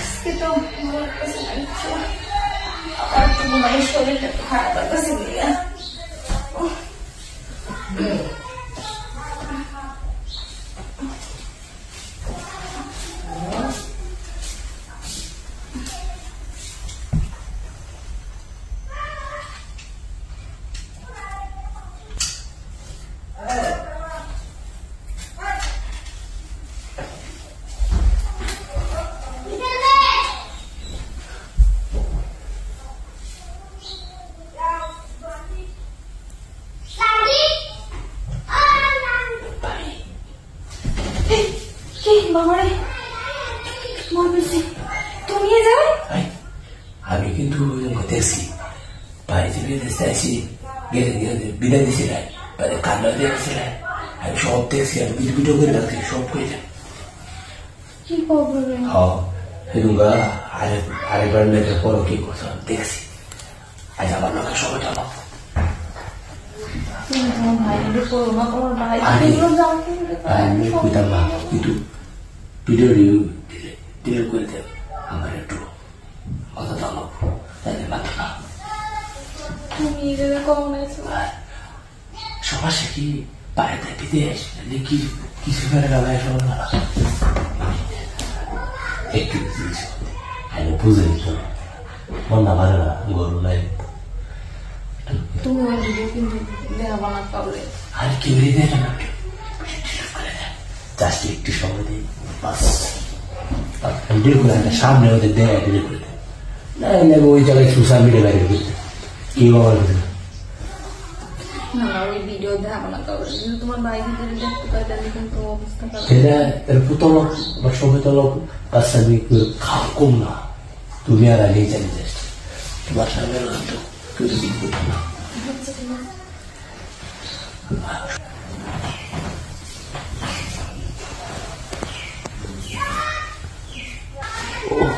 আজকে তো আমার কাছে লাগছে না। আমার তো মনে হয় শরীরটা একটু খারাপ লাগতেছে গিয়া। আমি কিন্তু দেখছি বাড়িতে বিদেশে আসি বিদায় দিছিলাম কান্না দিয়েছিলাম আমি সব দেখছি আমি ভিডিও করে রাখছি সব করে আরেকবার মেয়েটার পরও কি করছো দেখছি আজ আমার লোকের সবাই জানো আমি কইতাম না কিন্তু ভিডিও ডিলিট করে দেব আমার একটু কথা জানো তাইলে মাথা না সবার সে কি বাইরে বিদেশ কি কিছু করে গালায় সবার ভালো একটু আমি বুঝে নিত মন না ভালো না গরু নাই আর কি দেয় না জাস্ট একটু সময় দিই বাস সামনে ওদের দেয় ডিলিট করে দেয় না ওই জায়গায় সোশ্যাল মিডিয়া বাইরে করতে কি ব্যবহার করতে প্রথম সবাই তো লোক বাচ্চা কম না তুমি আর আগেই জানি যাচ্ছ তোমার সামনে কেউ দিন করতো না Oh.